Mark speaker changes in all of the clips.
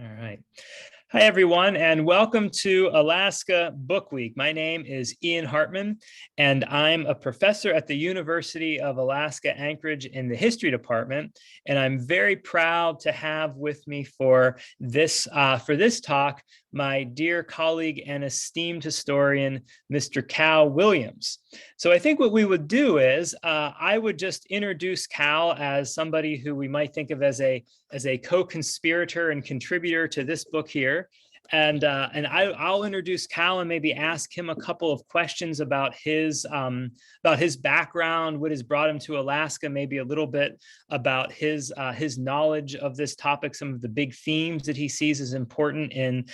Speaker 1: All right. Hi, everyone, and welcome to Alaska Book Week. My name is Ian Hartman, and I'm a professor at the University of Alaska Anchorage in the history department. And I'm very proud to have with me for this talk my dear colleague and esteemed historian, Mr. Cal Williams. So I think what we would do is I would just introduce Cal as somebody who we might think of as a co-conspirator and contributor to this book here. I'll introduce Cal and maybe ask him a couple of questions about his background, what has brought him to Alaska, maybe a little bit about his knowledge of this topic, some of the big themes that he sees as important in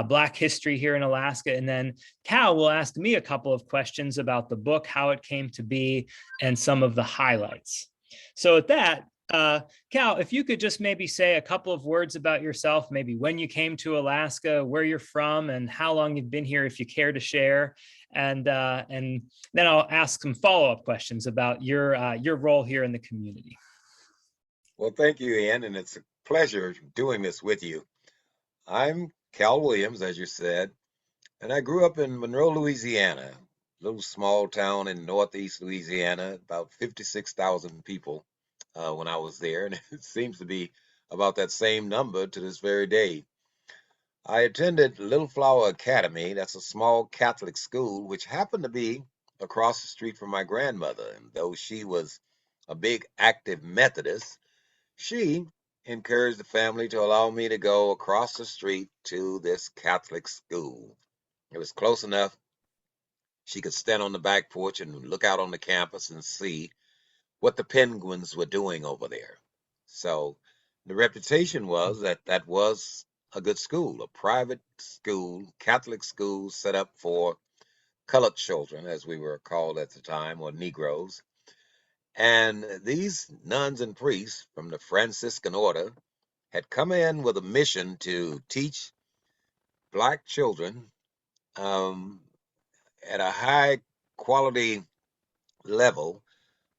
Speaker 1: Black history here in Alaska. And then Cal will ask me a couple of questions about the book, how it came to be, and some of the highlights. So with that, Cal, if you could just maybe say a couple of words about yourself, maybe when you came to Alaska, where you're from, and how long you've been here, if you care to share, and then I'll ask some follow-up questions about your role here in the community.
Speaker 2: Well, thank you, Ian, and it's a pleasure doing this with you. I'm Cal Williams, as you said, and I grew up in Monroe, Louisiana, a little small town in northeast Louisiana, about 56,000 people when I was there, and it seems to be about that same number to this very day. I attended Little Flower Academy. That's a small Catholic school, which happened to be across the street from my grandmother. And though she was a big active Methodist, she encouraged the family to allow me to go across the street to this Catholic school. It was close enough. She could stand on the back porch and look out on the campus and see what the penguins were doing over there. So the reputation was that that was a good school, a private school, Catholic school set up for colored children, as we were called at the time, or Negroes. And these nuns and priests from the Franciscan order had come in with a mission to teach Black children um, at a high quality level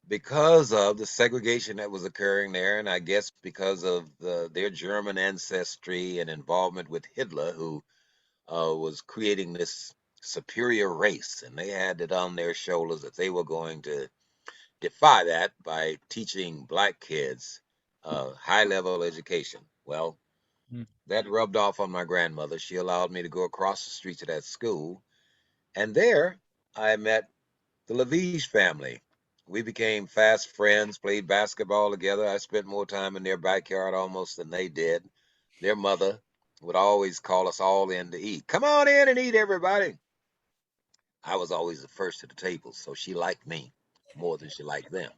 Speaker 2: because of the segregation that was occurring there, and I guess because of their German ancestry and involvement with Hitler, who was creating this superior race, and they had it on their shoulders that they were going to defy that by teaching Black kids high level education. Well, that rubbed off on my grandmother. She allowed me to go across the street to that school, and there I met the Lavish family. We became fast friends, played basketball together. I spent more time in their backyard almost than they did. Their mother would always call us all in to eat. Come on in and eat, everybody. I was always the first at the table, so she liked me more than she liked them.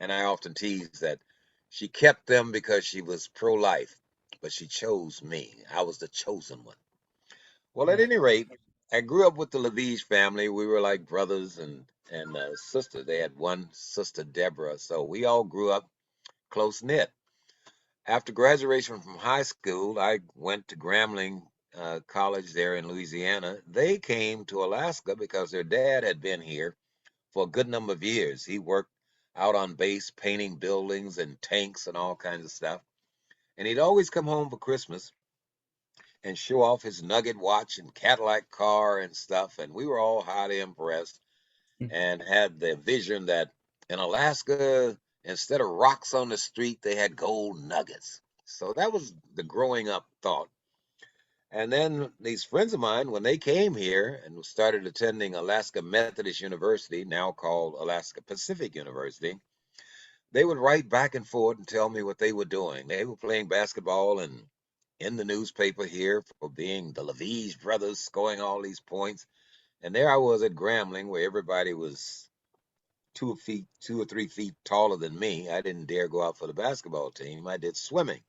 Speaker 2: And I often tease that she kept them because she was pro-life, but she chose me. I was the chosen one. Well, at any rate, I grew up with the Lavish family. We were like brothers and sisters. They had one sister, Deborah, so we all grew up close knit. After graduation from high school, I went to Grambling College there in Louisiana. They came to Alaska because their dad had been here for a good number of years. He worked out on base painting buildings and tanks and all kinds of stuff. And he'd always come home for Christmas and show off his Nugget watch and Cadillac car and stuff. And we were all highly impressed and had the vision that in Alaska, instead of rocks on the street, they had gold nuggets. So that was the growing up thought. And then these friends of mine, when they came here and started attending Alaska Methodist University, now called Alaska Pacific University, they would write back and forth and tell me what they were doing. They were playing basketball and in the newspaper here for being the Lavish brothers, scoring all these points. And there I was at Grambling, where everybody was 2 or 3 feet taller than me. I didn't dare go out for the basketball team. I did swimming.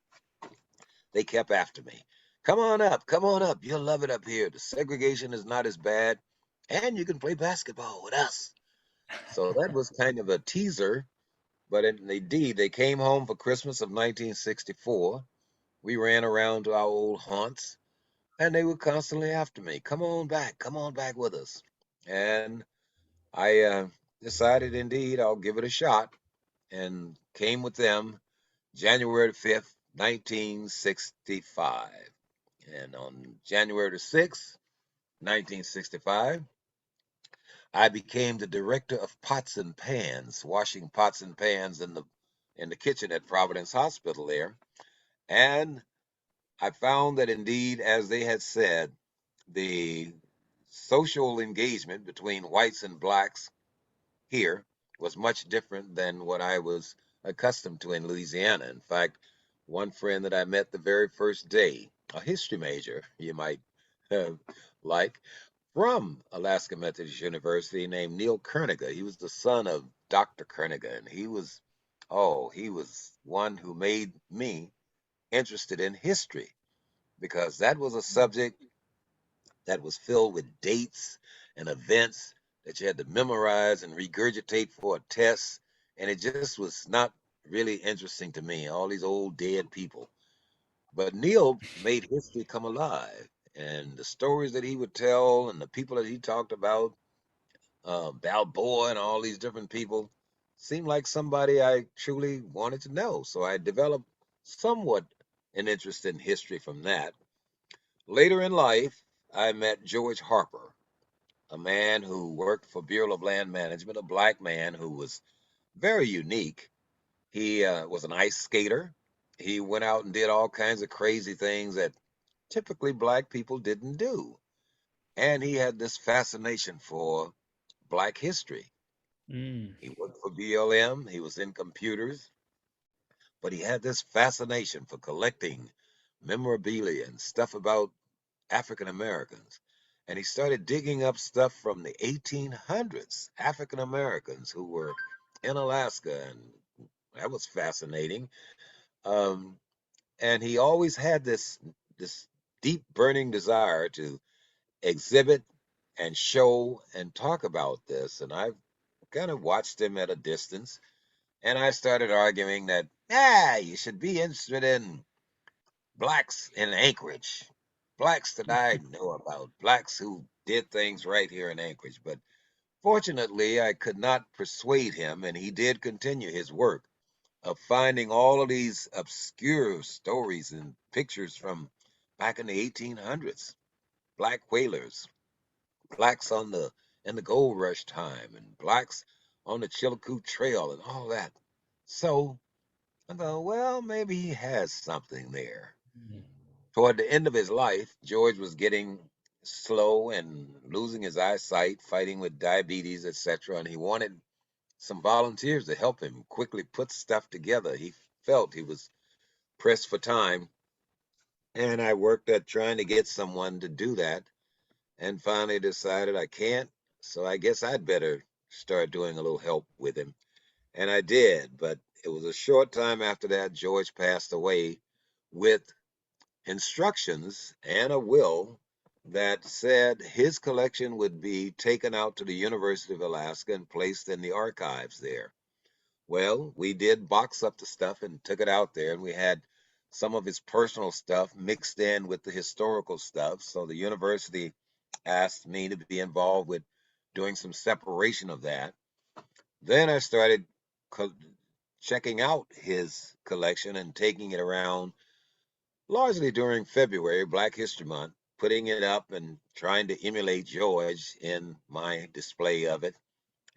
Speaker 2: They kept after me. Come on up, come on up. You'll love it up here. The segregation is not as bad, and you can play basketball with us. So that was kind of a teaser, but indeed, they came home for Christmas of 1964. We ran around to our old haunts, and they were constantly after me. Come on back with us. And I decided, indeed, I'll give it a shot, and came with them January 5th, 1965. And on January the 6th, 1965, I became the director of pots and pans, washing pots and pans in the kitchen at Providence Hospital there. And I found that indeed, as they had said, the social engagement between whites and blacks here was much different than what I was accustomed to in Louisiana. In fact, one friend that I met the very first day, a history major, you might uh, like, from Alaska Methodist University, named Neil Kerniger. He was the son of Dr. Kerniger, and he was one who made me interested in history because that was a subject that was filled with dates and events that you had to memorize and regurgitate for a test. And it just was not really interesting to me, all these old dead people. But Neil made history come alive. And the stories that he would tell and the people that he talked about, Balboa and all these different people, seemed like somebody I truly wanted to know. So I developed somewhat an interest in history from that. Later in life, I met George Harper, a man who worked for Bureau of Land Management, a black man who was very unique. He was an ice skater. He went out and did all kinds of crazy things that typically black people didn't do. And he had this fascination for black history.
Speaker 1: Mm.
Speaker 2: He worked for BLM, he was in computers, but he had this fascination for collecting memorabilia and stuff about African Americans. And he started digging up stuff from the 1800s, African Americans who were in Alaska. And that was fascinating. Um, and he always had this deep burning desire to exhibit and show and talk about this. And I kind of watched him at a distance. And I started arguing that, you should be interested in blacks in Anchorage, blacks that I know about, blacks who did things right here in Anchorage. But fortunately, I could not persuade him, and he did continue his work of finding all of these obscure stories and pictures from back in the 1800s, black whalers, blacks on the in the gold rush time, and blacks on the Chillicothe Trail, and all that. So I thought, well, maybe he has something there.
Speaker 1: Mm.
Speaker 2: Toward the end of his life, George was getting slow and losing his eyesight, fighting with diabetes, etc. And he wanted some volunteers to help him quickly put stuff together. He felt he was pressed for time. And I worked at trying to get someone to do that and finally decided I can't. So I guess I'd better start doing a little help with him. And I did. But it was a short time after that, George passed away with instructions and a will that said his collection would be taken out to the University of Alaska and placed in the archives there. Well, we did box up the stuff and took it out there, and we had some of his personal stuff mixed in with the historical stuff. So the university asked me to be involved with doing some separation of that. Then I started co- checking out his collection and taking it around largely during February, Black History Month, putting it up and trying to emulate George in my display of it.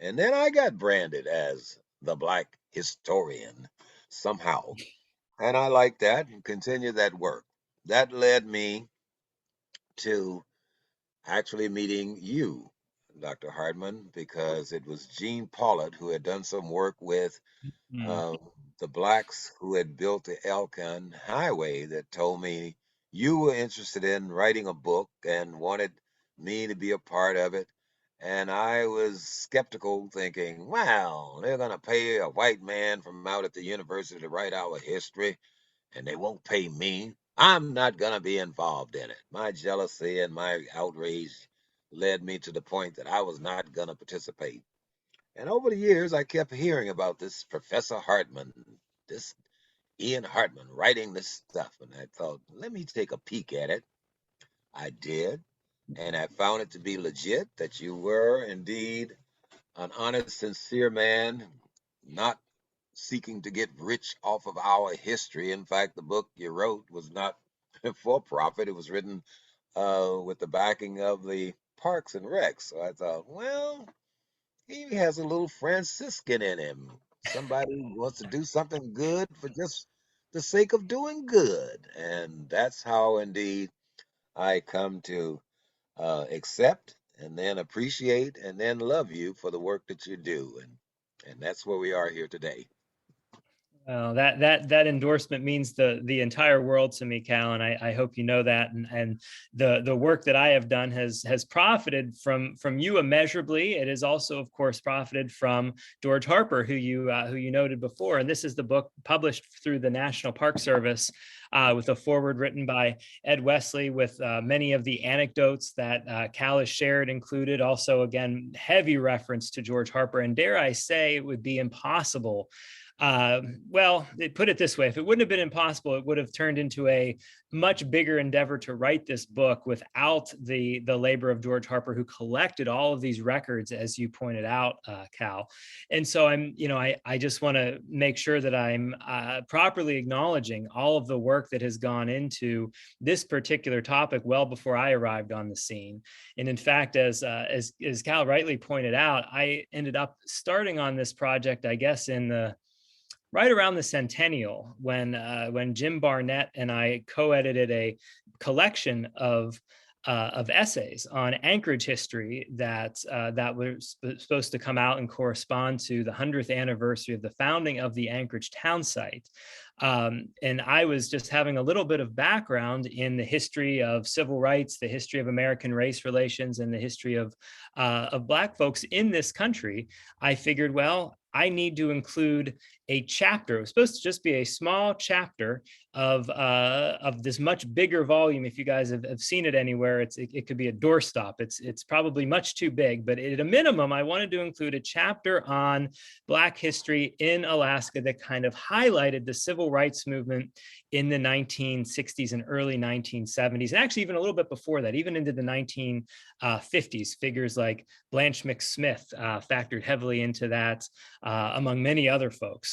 Speaker 2: And then I got branded as the Black Historian somehow. And I liked that and continued that work. That led me to actually meeting you, Dr. Hartman, because it was Gene Paulett who had done some work with
Speaker 1: Mm.
Speaker 2: uh, the blacks who had built the Elkhorn Highway that told me you were interested in writing a book and wanted me to be a part of it. And I was skeptical, thinking, wow, they're going to pay a white man from out at the university to write our history, and they won't pay me. I'm not going to be involved in it. My jealousy and my outrage led me to the point that I was not going to participate. And over the years, I kept hearing about this Professor Hartman, this Ian Hartman writing this stuff. And I thought, let me take a peek at it. I did. And I found it to be legit that you were indeed an honest, sincere man, not seeking to get rich off of our history. In fact, the book you wrote was not for profit. It was written with the backing of the Parks and Recs. So I thought, well, he has a little Franciscan in him. Somebody who wants to do something good for just the sake of doing good. And that's how indeed I come to accept and then appreciate and then love you for the work that you do. And that's where we are here today.
Speaker 1: Well, that endorsement means the entire world to me, Cal, and I hope you know that. And the work that I have done has profited from you immeasurably. It has also, of course, profited from George Harper, who you noted before. And this is the book published through the National Park Service. With a foreword written by Ed Wesley, with many of the anecdotes that Cal has shared included. Also, again, heavy reference to George Harper. And dare I say, it would be impossible. Well, put it this way: if it wouldn't have been impossible, it would have turned into a much bigger endeavor to write this book without the labor of George Harper, who collected all of these records, as you pointed out, Cal. And so I just want to make sure that I'm properly acknowledging all of the work that has gone into this particular topic well before I arrived on the scene. And in fact, as Cal rightly pointed out, I ended up starting on this project, I guess, in the right around the centennial, when Jim Barnett and I co-edited a collection of essays on Anchorage history that was supposed to come out and correspond to the 100th anniversary of the founding of the Anchorage town site. And I was just having a little bit of background in the history of civil rights, the history of American race relations, and the history of Black folks in this country. I figured, well, I need to include a chapter. It was supposed to just be a small chapter of this much bigger volume. If you guys have seen it anywhere, it could be a doorstop. It's probably much too big, but at a minimum, I wanted to include a chapter on Black history in Alaska that kind of highlighted the civil rights movement in the 1960s and early 1970s, and actually even a little bit before that, even into the 1950s. Figures like Blanche McSmith factored heavily into that, among many other folks.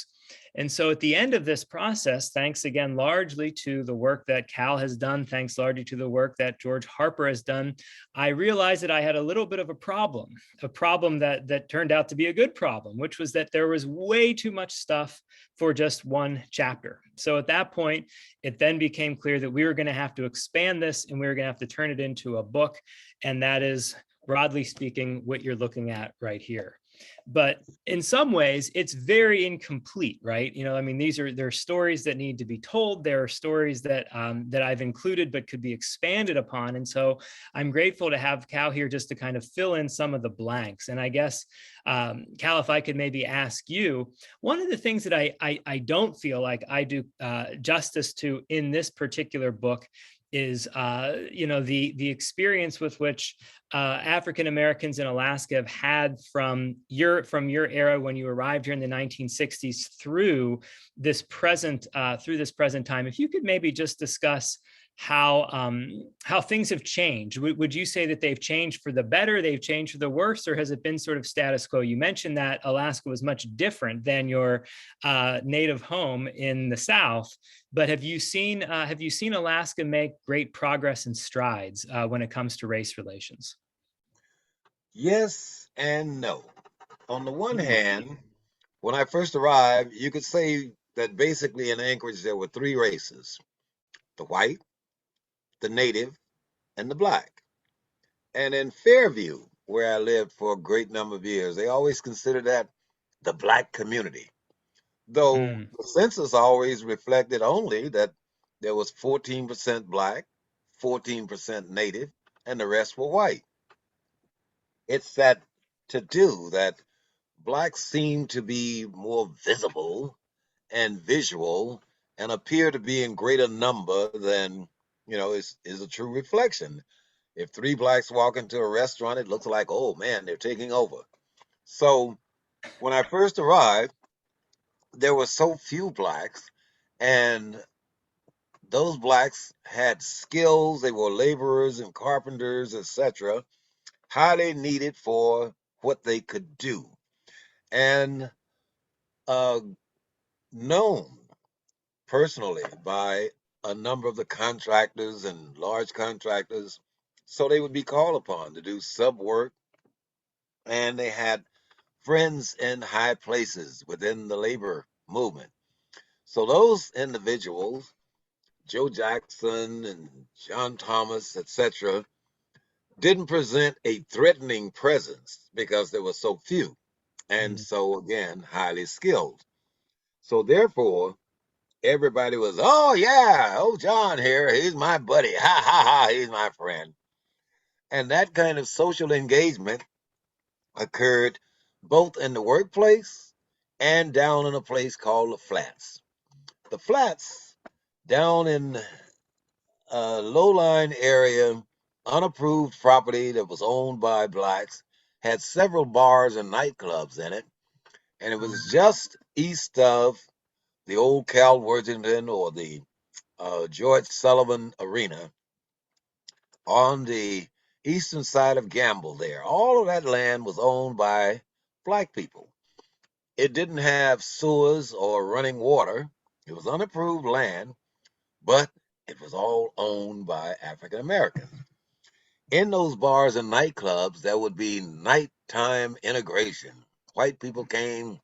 Speaker 1: And so at the end of this process, thanks again largely to the work that Cal has done, thanks largely to the work that George Harper has done, I realized that I had a little bit of a problem that turned out to be a good problem, which was that there was way too much stuff for just one chapter. So at that point, it then became clear that we were going to have to expand this and we were going to have to turn it into a book. And that is, broadly speaking, what you're looking at right here. But in some ways, it's very incomplete, right? I mean, there are stories that need to be told. There are stories that I've included but could be expanded upon. And so I'm grateful to have Cal here just to kind of fill in some of the blanks. And I guess, Cal, if I could maybe ask you, one of the things that I don't feel like I do justice to in this particular book is the experience with which African Americans in Alaska have had from your era when you arrived here in the 1960s through this present time. If you could maybe just discuss how things have changed. Would you say that they've changed for the better, they've changed for the worse, or has it been sort of status quo? You mentioned that Alaska was much different than your native home in the South, but have you seen Alaska make great progress and strides when it comes to race relations?
Speaker 2: Yes and no. On the one
Speaker 1: Mm.
Speaker 2: hand, when I first arrived, you could say that basically in Anchorage there were three races: the white, the native, and the black. And in Fairview, where I lived for a great number of years, they always considered that the black community. Though
Speaker 1: Mm.
Speaker 2: the census always reflected only that there was 14% black, 14% native, and the rest were white. It's that to do that blacks seem to be more visible and visual and appear to be in greater number than is a true reflection. If three blacks walk into a restaurant, it looks like, oh man, they're taking over. So when I first arrived, there were so few blacks, and those blacks had skills. They were laborers and carpenters, etc., highly needed for what they could do. And uh, known personally by a number of the contractors and large contractors. So they would be called upon to do sub work, and they had friends in high places within the labor movement. So those individuals, Joe Jackson and John Thomas, etc., didn't present a threatening presence because there were so few and
Speaker 1: Mhm.
Speaker 2: so, again, highly skilled. So therefore, everybody was, oh, yeah, oh, John here, he's my buddy. Ha, ha, ha, he's my friend. And that kind of social engagement occurred both in the workplace and down in a place called the Flats. The Flats, down in a low-lying area, unapproved property that was owned by blacks, had several bars and nightclubs in it, and it was
Speaker 1: Mhm.
Speaker 2: just east of the old Cal Worthington or the George Sullivan Arena on the eastern side of Gamble there. All of that land was owned by black people. It didn't have sewers or running water. It was unapproved land, but it was all owned by African Americans. In those bars and nightclubs, there would be nighttime integration. White people came,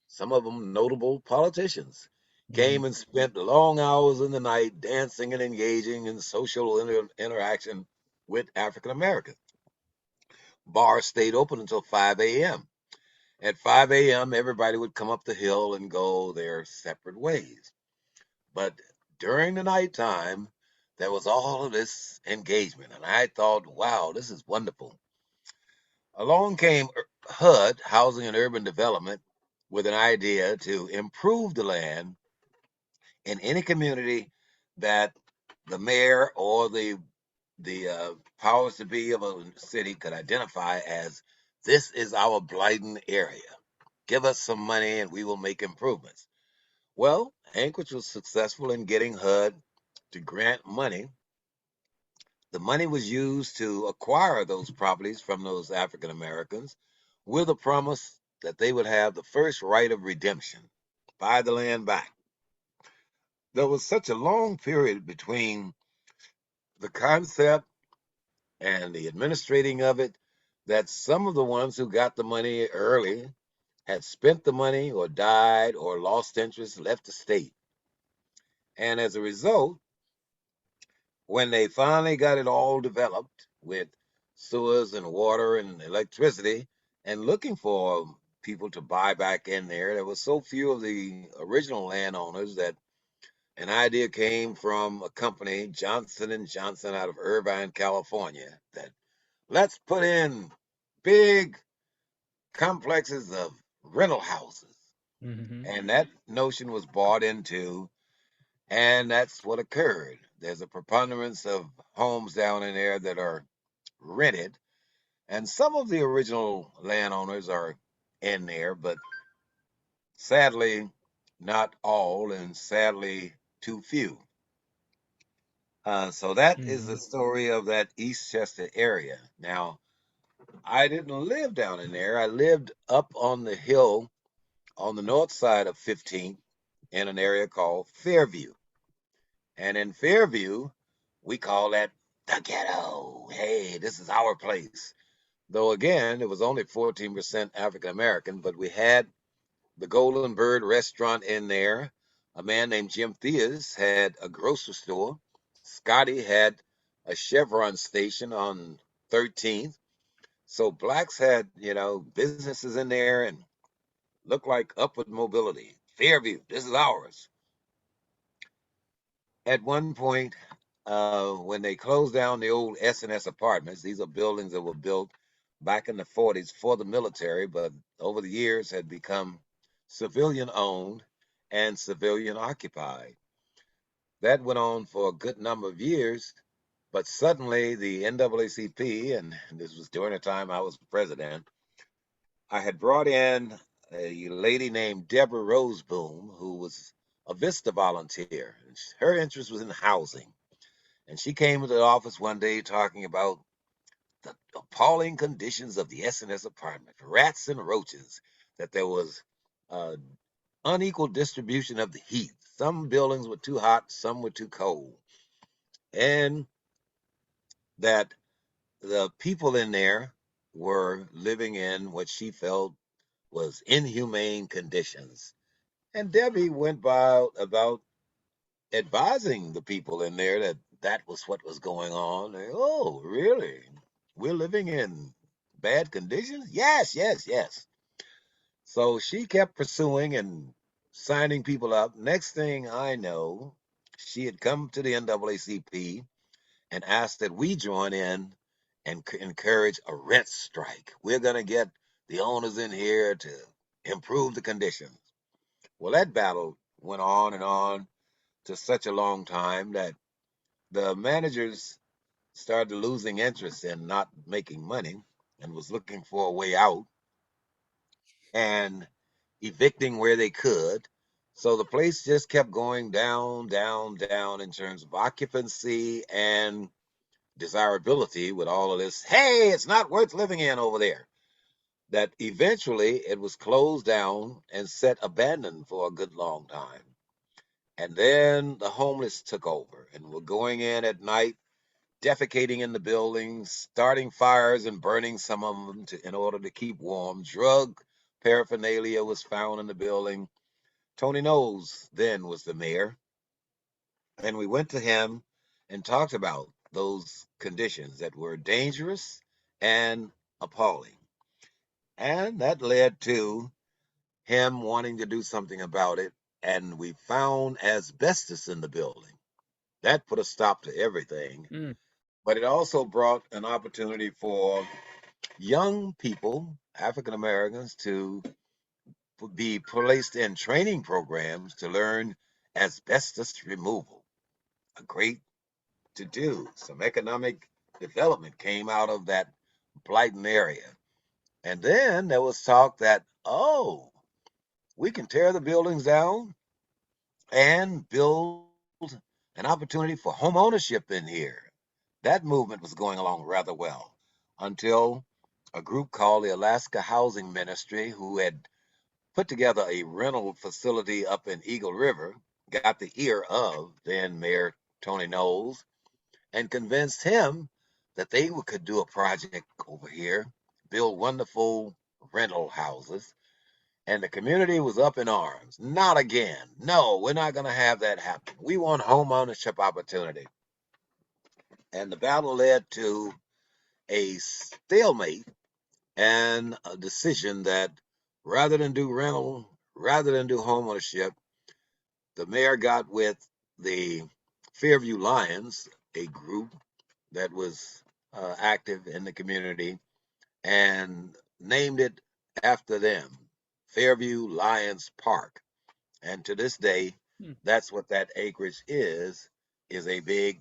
Speaker 2: some of them notable politicians,
Speaker 1: Mhm.
Speaker 2: came and spent long hours in the night dancing and engaging in social interaction with African Americans. Bars stayed open until 5 a.m. At 5 a.m., everybody would come up the hill and go their separate ways. But during the nighttime, there was all of this engagement. And I thought, wow, this is wonderful. Along came HUD, Housing and Urban Development, with an idea to improve the land in any community that the mayor or the powers to be of a city could identify as this is our blighted area. Give us some money and we will make improvements. Well, Anchorage was successful in getting HUD to grant money. The money was used to acquire those properties from those African Americans with a promise that they would have the first right of redemption, buy the land back. There was such a long period between the concept and the administrating of it that some of the ones who got the money early had spent the money or died or lost interest, left the state. And as a result, when they finally got it all developed with sewers and water and electricity and looking for people to buy back in there, there were so few of the original landowners that an idea came from a company, Johnson and Johnson, out of Irvine, California, that let's put in big complexes of rental houses.
Speaker 1: Mhm.
Speaker 2: And that notion was bought into, and that's what occurred. There's a preponderance of homes down in there that are rented, and some of the original landowners are in there, but sadly, not all, and sadly, too few. So that is the
Speaker 1: Mhm.
Speaker 2: story of that Eastchester area. Now, I didn't live down in there. I lived up on the hill on the north side of 15th in an area called Fairview. And in Fairview, we call that the ghetto. Hey, this is our place. Though again, it was only 14% African American, but we had the Golden Bird restaurant in there. A man named Jim Theas had a grocery store. Scotty had a Chevron station on 13th. So blacks had, businesses in there and looked like upward mobility. Fairview, this is ours. At one point, when they closed down the old S&S apartments, these are buildings that were built back in the 40s for the military, but over the years had become civilian owned and civilian occupied. That went on for a good number of years, but suddenly the NAACP, and this was during the time I was president, I had brought in a lady named Deborah Roseboom, who was a Vista volunteer. Her interest was in housing. And she came to the office one day talking about the appalling conditions of the S&S apartment, rats and roaches, that there was uh, unequal distribution of the heat. Some buildings were too hot, some were too cold. And that the people in there were living in what she felt was inhumane conditions. And Debbie went about advising the people in there that that was what was going on. Oh, really? We're living in bad conditions? Yes, yes, yes. So she kept pursuing and signing people up. Next thing I know, she had come to the NAACP and asked that we join in and encourage a rent strike. We're going to get the owners in here to improve the conditions. Well, that battle went on to such a long time that the managers started losing interest in not making money and was looking for a way out and evicting where they could. So the place just kept going down, down, down in terms of occupancy and desirability with all of this. Hey, it's not worth living in over there. That eventually it was closed down and set abandoned for a good long time. And then the homeless took over and were going in at night, defecating in the buildings, starting fires and burning some of them in order to keep warm. Drug paraphernalia was found in the building. Tony Knowles then was the mayor, and we went to him and talked about those conditions that were dangerous and appalling. And that led to him wanting to do something about it. And we found asbestos in the building. That put a stop to everything.
Speaker 1: Mm.
Speaker 2: But it also brought an opportunity for young people, African Americans, to be placed in training programs to learn asbestos removal. A great to do. Some economic development came out of that blighted area. And then there was talk that, oh, we can tear the buildings down and build an opportunity for home ownership in here. That movement was going along rather well until a group called the Alaska Housing Ministry, who had put together a rental facility up in Eagle River, got the ear of then Mayor Tony Knowles and convinced him that they could do a project over here, build wonderful rental houses. And the community was up in arms. Not again. No, we're not going to have that happen. We want home ownership opportunity. And the battle led to a stalemate and a decision that rather than do rental, rather than do home ownership, the mayor got with the Fairview Lions, a group that was active in the community, and named it after them, Fairview Lions Park. And to this day,
Speaker 1: Mm.
Speaker 2: that's what that acreage is a big,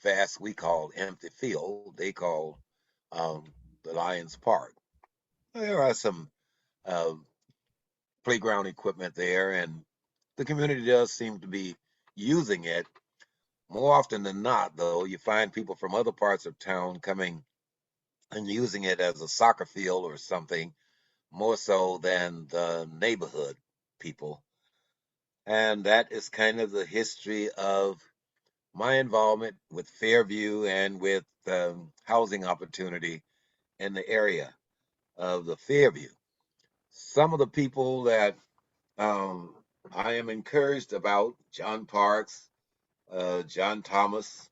Speaker 2: vast, we call empty field. They call the Lions Park. There are some uh, playground equipment there, and the community does seem to be using it. More often than not, though, you find people from other parts of town coming and using it as a soccer field or something, more so than the neighborhood people. And that is kind of the history of my involvement with Fairview and with housing opportunity in the area of the Fairview. Some of the people that um, I am encouraged about: John Parks, John Thomas,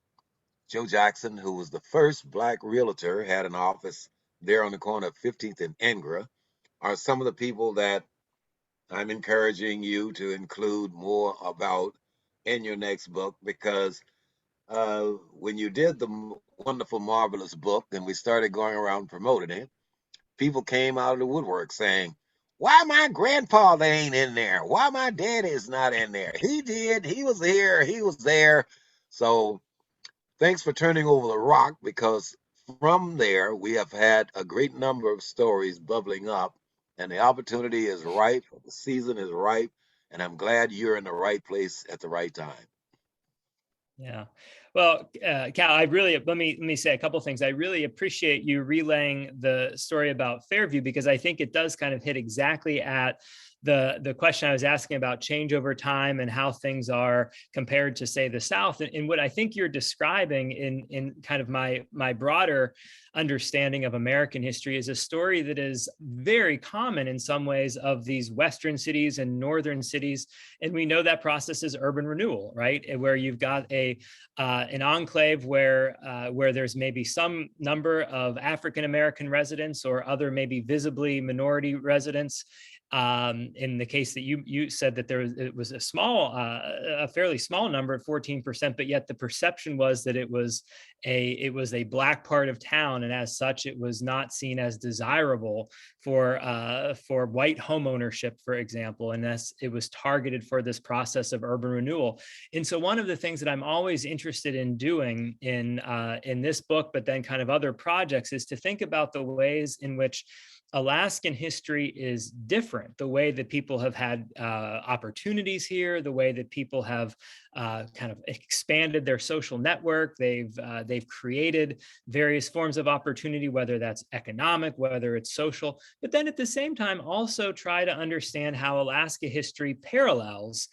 Speaker 2: Joe Jackson, who was the first black realtor, had an office there on the corner of 15th and Ingra, are some of the people that I'm encouraging you to include more about in your next book, because when you did the wonderful, marvelous book and we started going around promoting it, people came out of the woodwork saying, why my grandfather ain't in there? Why my daddy is not in there? He did. He was here. He was there. So thanks for turning over the rock, because from there we have had a great number of stories bubbling up, and the opportunity is ripe, the season is ripe, and I'm glad you're in the right place at the right time.
Speaker 1: Yeah. Well, Cal, I really let me say a couple of things. I really appreciate you relaying the story about Fairview, because I think it does kind of hit exactly at the question I was asking about change over time and how things are compared to, say, the South. And what I think you're describing in kind of my broader understanding of American history is a story that is very common in some ways of these Western cities and Northern cities. And we know that process is urban renewal, right? Where you've got an enclave where there's maybe some number of African American residents or other maybe visibly minority residents. In the case that you said that it was a fairly small number at 14%, but yet the perception was that it was a Black part of town, and as such, it was not seen as desirable for white home ownership, for example, and it was targeted for this process of urban renewal. And so, one of the things that I'm always interested in doing in this book, but then kind of other projects, is to think about the ways in which Alaskan history is different, the way that people have had opportunities here, the way that people have kind of expanded their social network. They've created various forms of opportunity, whether that's economic, whether it's social, but then at the same time also try to understand how Alaska history parallels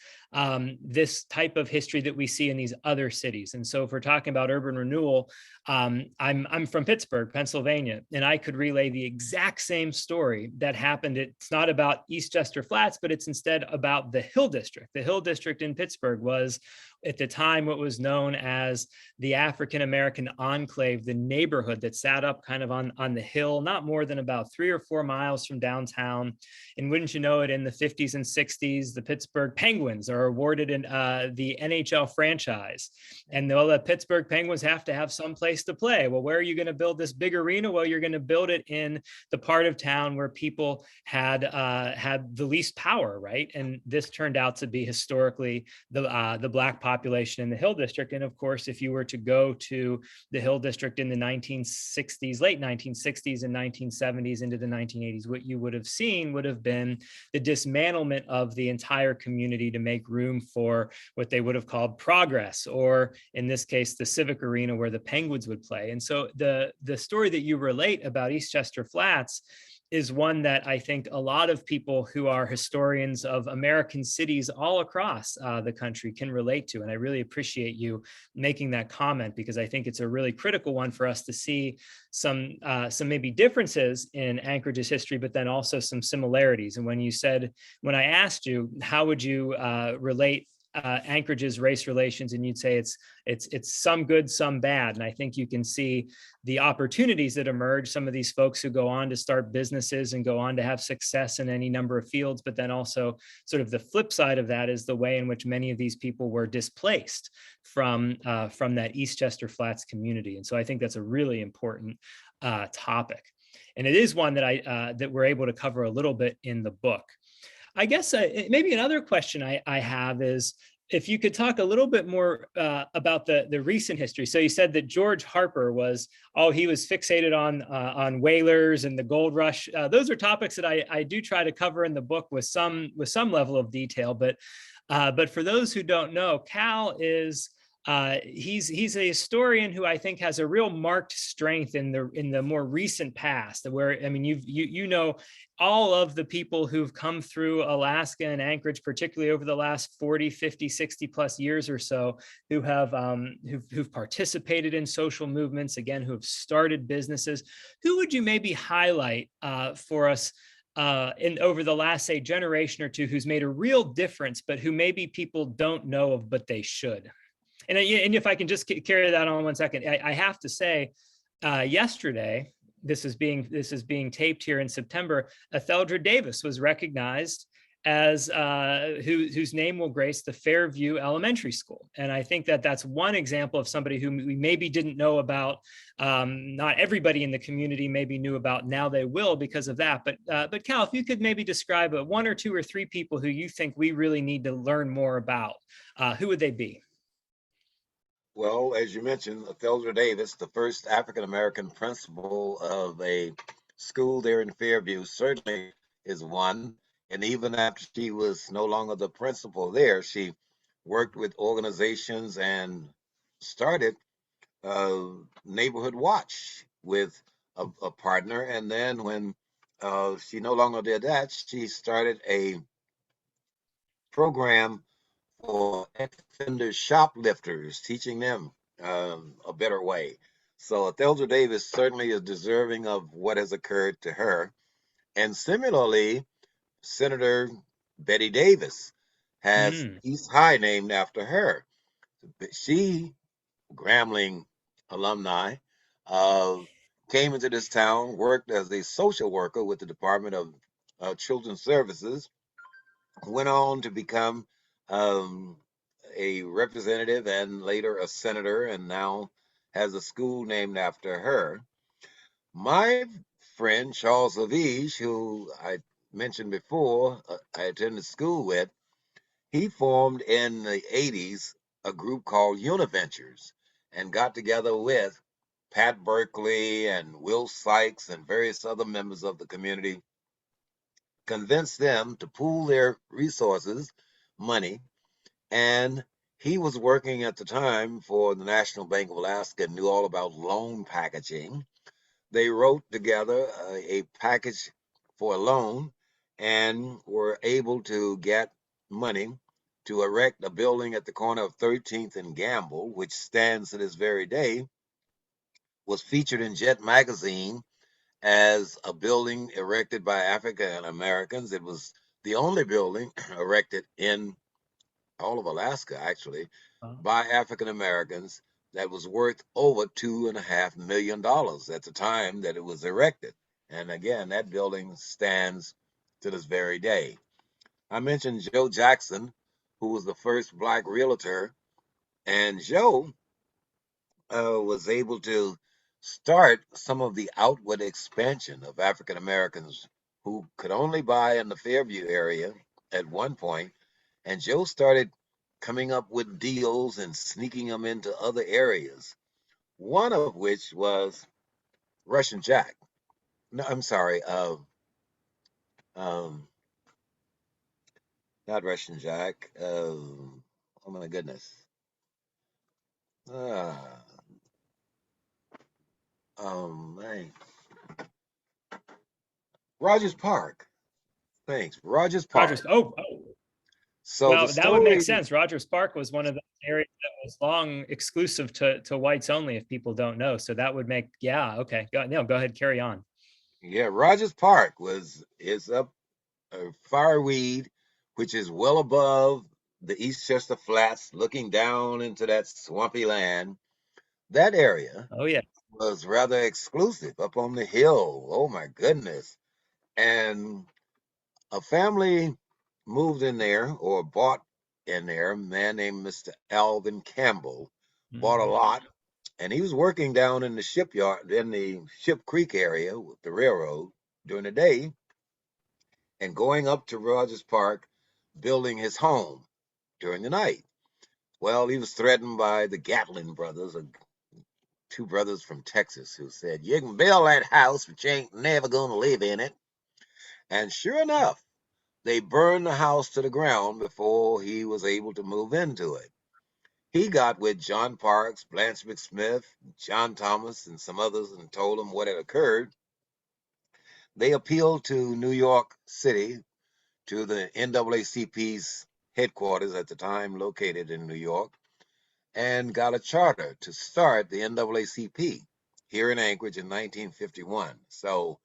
Speaker 1: this type of history that we see in these other cities. And so if we're talking about urban renewal, I'm from Pittsburgh, Pennsylvania, and I could relay the exact same story that happened. It's not about Eastchester Flats, but it's instead about the Hill District. The Hill District in Pittsburgh was, at the time, what was known as the African American enclave, the neighborhood that sat up kind of on the hill, not more than about 3 or 4 miles from downtown. And wouldn't you know it, in the 50s and 60s, the Pittsburgh Penguins are awarded the NHL franchise. And the Pittsburgh Penguins have to have some place to play. Well, where are you going to build this big arena? Well, you're going to build it in the part of town where people had the least power, right? And this turned out to be historically the Black population in the Hill District. And of course, if you were to go to the Hill District in the 1960s, late 1960s and 1970s into the 1980s, what you would have seen would have been the dismantlement of the entire community to make room for what they would have called progress, or in this case, the civic arena where the Penguins would play. And so the story that you relate about Eastchester Flats is one that I think a lot of people who are historians of American cities all across the country can relate to. And I really appreciate you making that comment, because I think it's a really critical one for us to see some maybe differences in Anchorage's history, but then also some similarities. And when I asked you, how would you relate Anchorage's race relations, and you'd say it's some good, some bad. And I think you can see the opportunities that emerge, some of these folks who go on to start businesses and go on to have success in any number of fields, but then also sort of the flip side of that is the way in which many of these people were displaced from that Eastchester Flats community. And so I think that's a really important topic. And it is one that we're able to cover a little bit in the book. I guess maybe another question I have is if you could talk a little bit more about the recent history. So you said that George Harper he was fixated on whalers and the gold rush. Those are topics that I do try to cover in the book with some level of detail. But for those who don't know, Cal is he's a historian who I think has a real marked strength in the more recent past, where, I mean, you know all of the people who've come through Alaska and Anchorage, particularly over the last 40, 50, 60 plus years or so, who have who've participated in social movements, again, who have started businesses. Who would you maybe highlight for us over the last, say, generation or two, who's made a real difference, but who maybe people don't know of, but they should? And if I can just carry that on 1 second, I have to say, yesterday, this is being taped here in September, Etheldred Davis was recognized as whose name will grace the Fairview Elementary School. And I think that's one example of somebody who we maybe didn't know about. Not everybody in the community maybe knew about. Now they will because of that. But Cal, if you could maybe describe 1 or 2 or 3 people who you think we really need to learn more about, who would they be?
Speaker 2: Well, as you mentioned, Etheldred Davis, the first African-American principal of a school there in Fairview, certainly is one. And even after she was no longer the principal there, she worked with organizations and started Neighborhood Watch with a partner. And then when she no longer did that, she started a program for ex-offender shoplifters, teaching them a better way. So Thelda Davis certainly is deserving of what has occurred to her. And similarly, Senator Betty Davis has
Speaker 1: Mm.
Speaker 2: East High named after her. She, Grambling alumni, uh, came into this town, worked as a social worker with the Department of Children's Services, went on to become um, a representative and later a senator, and now has a school named after her. My friend Charles Lavige, who I mentioned before, I attended school with, he formed in the 80s a group called Univentures and got together with Pat Berkeley and Will Sykes and various other members of the community, convinced them to pool their resources, money, and he was working at the time for the National Bank of Alaska and knew all about loan packaging. They wrote together a package for a loan and were able to get money to erect a building at the corner of 13th and Gamble, which stands to this very day, was featured in Jet magazine as a building erected by African Americans. It was the only building erected in all of Alaska, actually,
Speaker 1: Wow.
Speaker 2: by African Americans that was worth over $2.5 million at the time that it was erected. And again, that building stands to this very day. I mentioned Joe Jackson, who was the first black realtor, and Joe was able to start some of the outward expansion of African Americans who could only buy in the Fairview area at one point. And Joe started coming up with deals and sneaking them into other areas, one of which was Russian Jack. No, I'm sorry, um, not Russian Jack. Oh my goodness. Ah, man. Rogers Park. Thanks. Rogers
Speaker 1: Rogers.
Speaker 2: Park.
Speaker 1: Oh,
Speaker 2: So the
Speaker 1: well, that would make
Speaker 2: story,
Speaker 1: sense. Rogers Park was one of the areas that was long exclusive to whites only, if people don't know. So that would make, yeah, okay. Go ahead, carry on.
Speaker 2: yeah, Rogers Park is up Fireweed, which is well above the Eastchester Flats, looking down into that swampy land. That area
Speaker 1: Oh, yeah.
Speaker 2: was rather exclusive up on the hill. Oh my goodness. And a family moved in there or bought in there. A man named Mr. Alvin Campbell bought a
Speaker 1: Mhm.
Speaker 2: lot, and he was working down in the shipyard in the Ship Creek area with the railroad during the day and going up to Rogers Park, building his home during the night. Well, he was threatened by the Gatlin brothers, two brothers from Texas, who said, "You can build that house, but you ain't never going to live in it." And sure enough, they burned the house to the ground before he was able to move into it. He got with John Parks, Blanche McSmith, John Thomas, and some others and told them what had occurred. They appealed to New York City, to the NAACP's headquarters at the time located in New York, and got a charter to start the NAACP here in Anchorage in 1951. So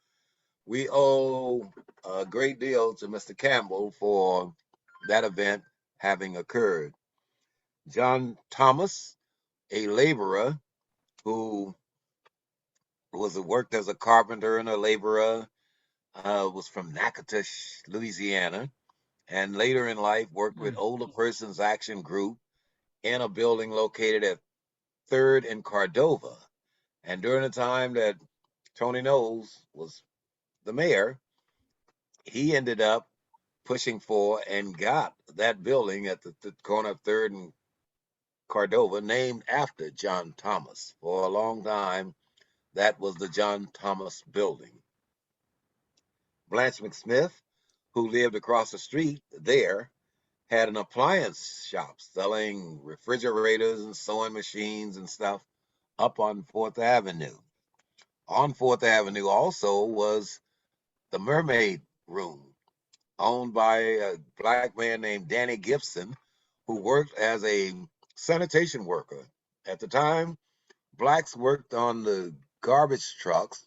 Speaker 2: we owe a great deal to Mr. Campbell for that event having occurred. John Thomas, a laborer who was worked as a carpenter and a laborer, was from Natchitoches, Louisiana, and later in life worked with
Speaker 1: Mm.
Speaker 2: Older Persons Action Group in a building located at 3rd and Cordova. And during the time that Tony Knowles was the mayor, he ended up pushing for and got that building at the corner of 3rd and Cordova named after John Thomas. For a long time, that was the John Thomas building. Blanche McSmith, who lived across the street there, had an appliance shop selling refrigerators and sewing machines and stuff up on 4th Avenue. On 4th Avenue also was the Mermaid Room. owned by a black man named Danny Gibson, who worked as a sanitation worker. At the time, blacks worked on the garbage trucks,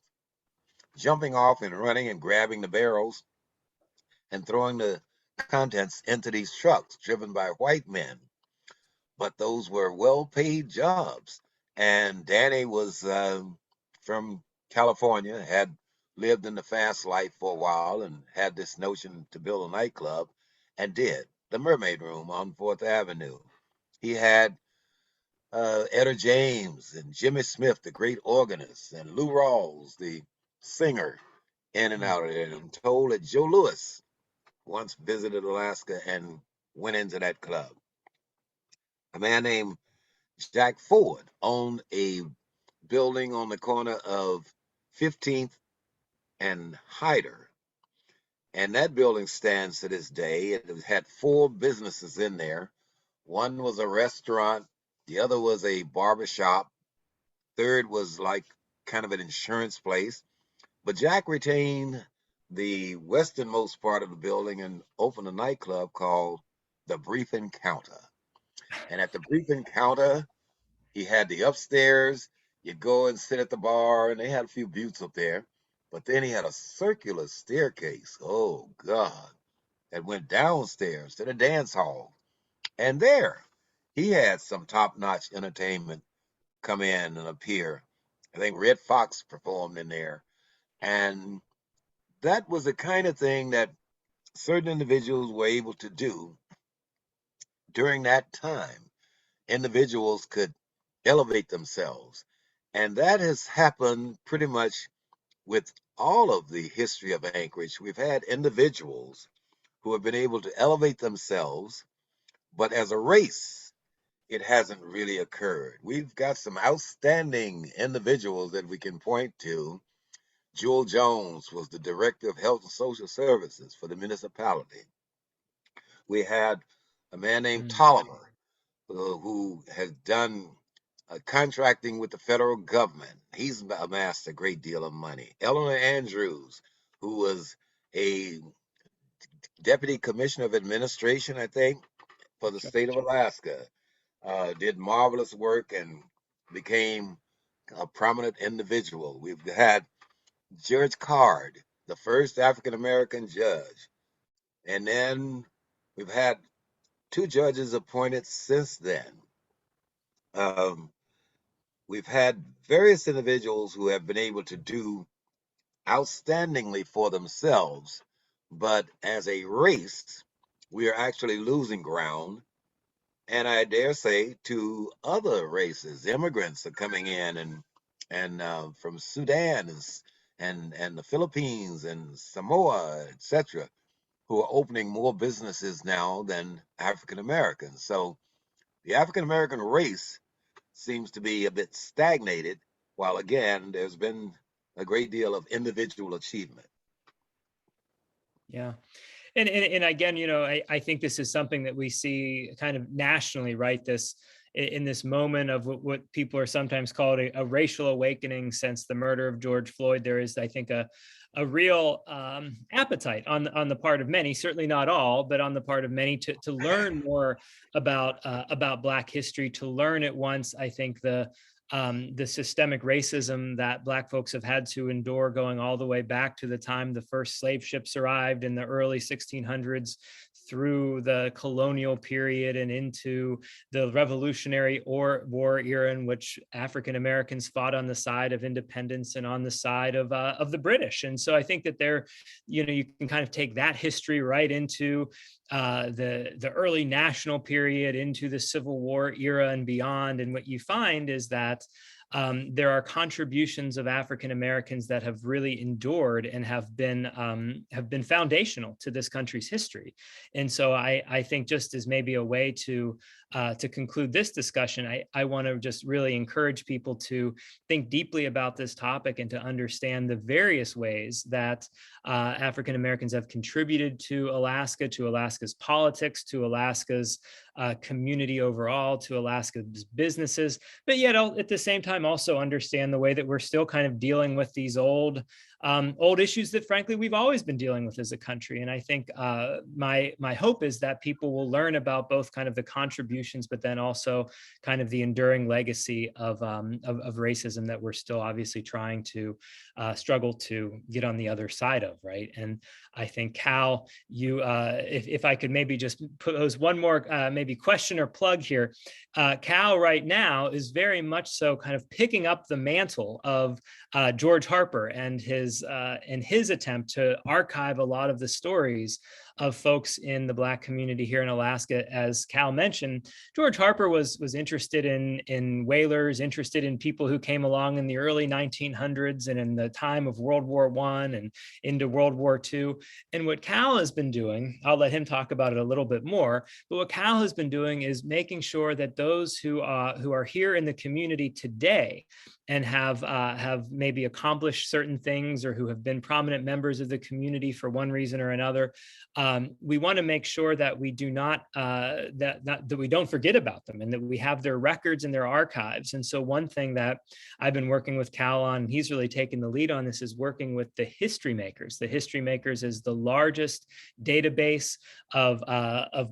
Speaker 2: jumping off and running and grabbing the barrels and throwing the contents into these trucks driven by white men. But those were well paid jobs. And Danny was from California, had lived in the fast life for a while and had this notion to build a nightclub and did the Mermaid Room on 4th Avenue. He had Etta James and Jimmy Smith, the great organist, and Lou Rawls, the singer, in and out of there. I'm told that Joe Louis once visited Alaska and went into that club. A man named Jack Ford owned a building on the corner of 15th and Hyder. And that building stands to this day. It had four businesses in there. One was a restaurant, the other was a barber shop, third was like kind of an insurance place. But Jack retained the westernmost part of the building and opened a nightclub called the Brief Encounter. And at the Brief Encounter, he had the upstairs. You go and sit at the bar, and they had a few buttes up there. But then he had a circular staircase. Oh, God. That went downstairs to the dance hall. And there, he had some top-notch entertainment come in and appear. I think Red Fox performed in there. And that was the kind of thing that certain individuals were able to do during that time. Individuals could elevate themselves. And that has happened pretty much with all of the history of Anchorage. We've had individuals who have been able to elevate themselves, but as a race, it hasn't really occurred. We've got some outstanding individuals that we can point to. Jewel Jones was the director of Health and Social Services for the municipality. We had a man named Tolliver, who has done contracting with the federal government. He's amassed a great deal of money. Eleanor Andrews, who was a deputy commissioner of administration, I think, for the state of Alaska, did marvelous work and became a prominent individual. We've had Judge Card, the first African American judge. And then we've had two judges appointed since then. Um, we've had various individuals who have been able to do outstandingly for themselves, but as a race, we are actually losing ground. And I dare say to other races, immigrants are coming in and from Sudan and the Philippines and Samoa, etc., who are opening more businesses now than African Americans. So the African American race seems to be a bit stagnated, while again, there's been a great deal of individual achievement.
Speaker 1: Yeah. And again, I think this is something that we see kind of nationally, right? This in this moment of what people are sometimes called a racial awakening since the murder of George Floyd. There is, I think, a real appetite on the part of many, certainly not all, but on the part of many to learn more about Black history, to learn at once, I think, the systemic racism that Black folks have had to endure going all the way back to the time the first slave ships arrived in the early 1600s, through the colonial period and into the Revolutionary War era, in which African Americans fought on the side of independence and on the side of the British. And so I think that you can kind of take that history right into the early national period, into the Civil War era and beyond. And what you find is that there are contributions of African Americans that have really endured and have been foundational to this country's history. And so I think, just as maybe a way to conclude this discussion, I want to just really encourage people to think deeply about this topic and to understand the various ways that African Americans have contributed to Alaska, to Alaska's politics, to Alaska's community overall, to Alaska's businesses, but yet at the same time also understand the way that we're still kind of dealing with these old issues that frankly we've always been dealing with as a country. And I think my hope is that people will learn about both kind of the contributions, but then also kind of the enduring legacy of racism that we're still obviously trying to struggle to get on the other side of, right? And I think Cal, you, if I could maybe just pose one more maybe question or plug here, Cal right now is very much so kind of picking up the mantle of George Harper and his attempt to archive a lot of the stories of folks in the Black community here in Alaska. As Cal mentioned, George Harper was interested in whalers, interested in people who came along in the early 1900s and in the time of World War I and into World War II. And what Cal has been doing, I'll let him talk about it a little bit more, but what Cal has been doing is making sure that those who are here in the community today and have maybe accomplished certain things or who have been prominent members of the community for one reason or another, we want to make sure that we do not that we don't forget about them and that we have their records and their archives. And so one thing that I've been working with Cal on, he's really taken the lead on this, is working with the History Makers. The History Makers is the largest database of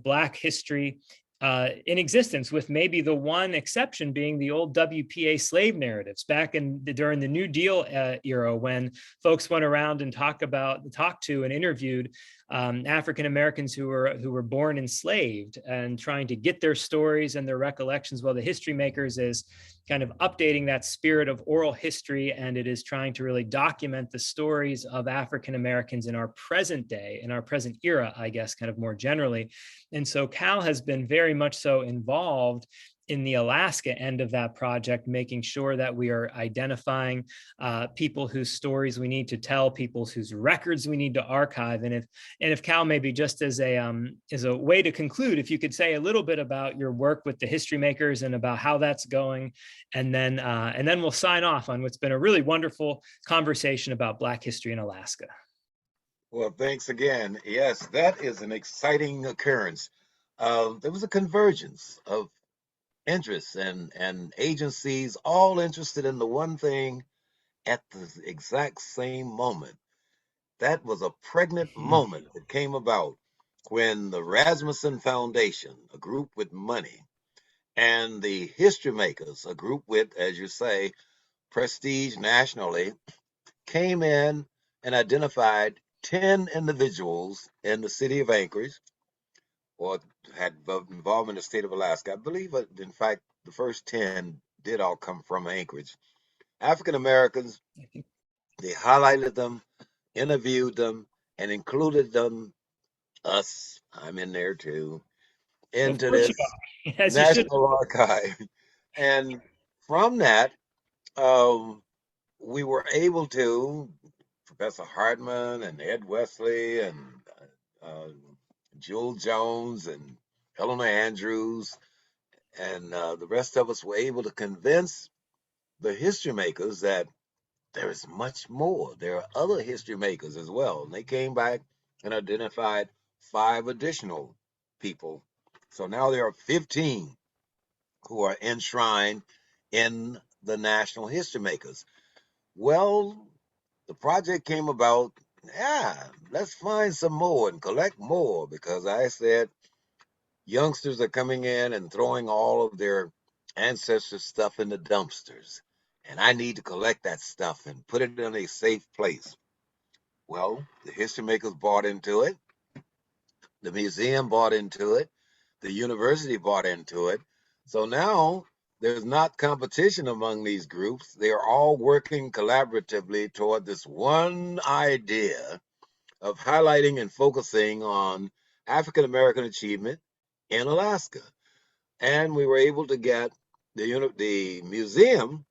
Speaker 1: Black history in existence, with maybe the one exception being the old WPA slave narratives back during the New Deal era, when folks went around and talked to and interviewed African Americans who were born enslaved and trying to get their stories and their recollections. Well, the History Makers is kind of updating that spirit of oral history, and it is trying to really document the stories of African Americans in our present day, in our present era, I guess, kind of more generally. And so Cal has been very much so involved in the Alaska end of that project, making sure that we are identifying people whose stories we need to tell, people whose records we need to archive. And if Cal, maybe just as a way to conclude, if you could say a little bit about your work with the History Makers and about how that's going, and then we'll sign off on what's been a really wonderful conversation about Black history in Alaska.
Speaker 2: Well, thanks again. Yes, that is an exciting occurrence. There was a convergence of interests and agencies all interested in the one thing at the exact same moment. That was a pregnant moment that came about when the Rasmussen Foundation, a group with money, and the History Makers, a group with, as you say, prestige nationally, came in and identified 10 individuals in the city of Anchorage, or had involvement in the state of Alaska. I believe, in fact, the first 10 did all come from Anchorage. African Americans, they highlighted them, interviewed them, and included them, us, I'm in there too,
Speaker 1: Of
Speaker 2: into
Speaker 1: course you
Speaker 2: this
Speaker 1: are, as you should.
Speaker 2: National Archive. And from that, um, we were able to, Professor Hartman and Ed Wesley and uh, Jewel Jones and Eleanor Andrews and the rest of us were able to convince the history makers that there is much more. There are other history makers as well. And they came back and identified 5 additional people. So now there are 15 who are enshrined in the National History Makers. Well, the project came about, yeah, let's find some more and collect more, because I said youngsters are coming in and throwing all of their ancestors' stuff in the dumpsters. And I need to collect that stuff and put it in a safe place. Well, the history makers bought into it. The museum bought into it. The university bought into it. So now there's not competition among these groups. They are all working collaboratively toward this one idea of highlighting and focusing on African American achievement in Alaska. And we were able to get the museum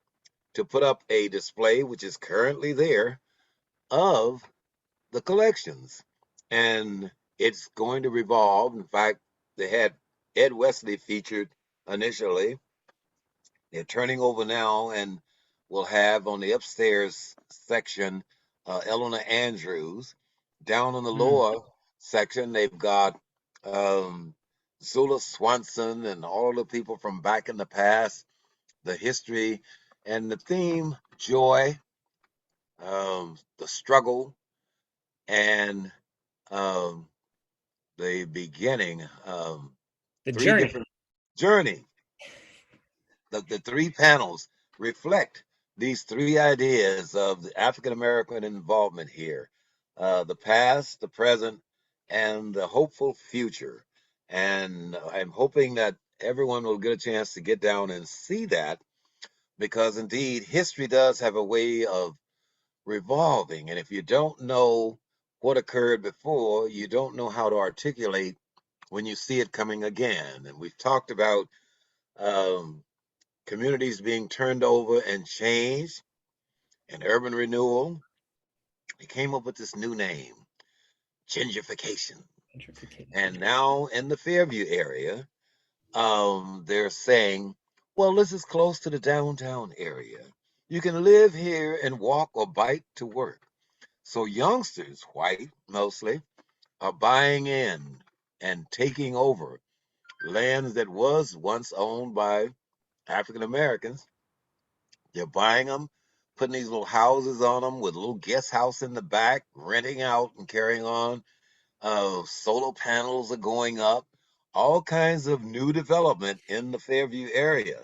Speaker 2: to put up a display, which is currently there, of the collections. And it's going to revolve. In fact, they had Ed Wesley featured initially. They're turning over now and will have on the upstairs section Eleanor Andrews. Down on the lower section, they've got um, Zula Swanson and all the people from back in the past, the history, and the theme, joy, the struggle, and um, the beginning,
Speaker 1: The
Speaker 2: three
Speaker 1: journey.
Speaker 2: different journey. The three panels reflect these three ideas of the African American involvement here, the past, the present, and the hopeful future. And I'm hoping that everyone will get a chance to get down and see that, because indeed history does have a way of revolving. And if you don't know what occurred before, you don't know how to articulate when you see it coming again. And we've talked about um, communities being turned over and changed, and urban renewal. They came up with this new name, gentrification. And
Speaker 1: Gentrification.
Speaker 2: now in the Fairview area, they're saying, well, this is close to the downtown area. You can live here and walk or bike to work. So youngsters, white mostly, are buying in and taking over lands that was once owned by African Americans. They're buying them, putting these little houses on them with a little guest house in the back, renting out and carrying on. Solar panels are going up, all kinds of new development in the Fairview area.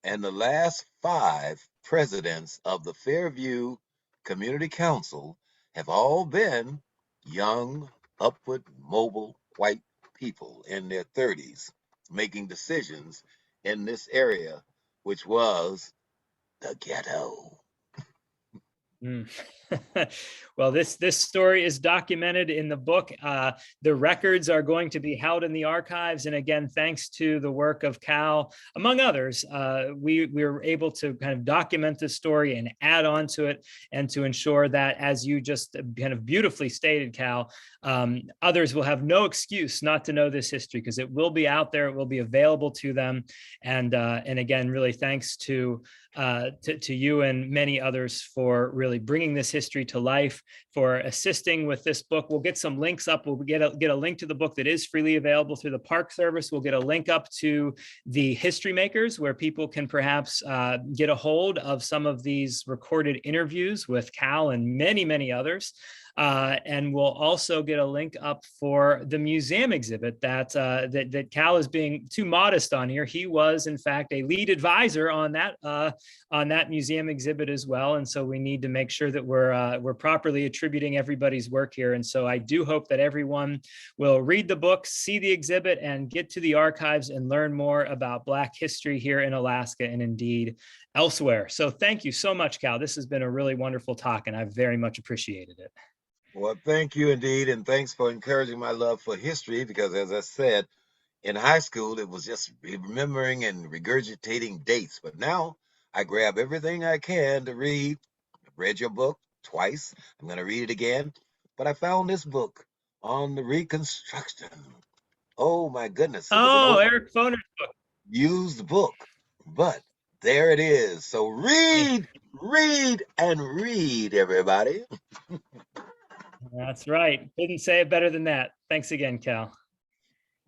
Speaker 2: And the last five presidents of the Fairview Community Council have all been young, upward, mobile, white people in their 30s making decisions in this area, which was the ghetto.
Speaker 1: Mm. Well, this story is documented in the book. The records are going to be held in the archives, and again, thanks to the work of Cal, among others, we were able to kind of document this story and add on to it, and to ensure that, as you just kind of beautifully stated, Cal, others will have no excuse not to know this history, because it will be out there, it will be available to them, and again, really thanks to you and many others for really bringing this history to life, for assisting with this book. We'll get some links up. We'll get a link to the book that is freely available through the Park Service. We'll get a link up to the History Makers, where people can perhaps get a hold of some of these recorded interviews with Cal and many, many others. And we'll also get a link up for the museum exhibit that Cal is being too modest on here. He was, in fact, a lead advisor on that museum exhibit as well. And so we need to make sure that we're properly attributing everybody's work here. And so I do hope that everyone will read the book, see the exhibit, and get to the archives and learn more about Black history here in Alaska and indeed elsewhere. So thank you so much, Cal. This has been a really wonderful talk, and I've very much appreciated it.
Speaker 2: Well, thank you indeed, and thanks for encouraging my love for history, because as I said, in high school, it was just remembering and regurgitating dates. But now I grab everything I can to read. I've read your book twice. I'm going to read it again. But I found this book on the Reconstruction. Oh my goodness, it was an
Speaker 1: Oh, Eric Foner's book.
Speaker 2: overused book, but there it is. So read, read, and read, everybody.
Speaker 1: That's right. Couldn't say it better than that. Thanks again, Cal.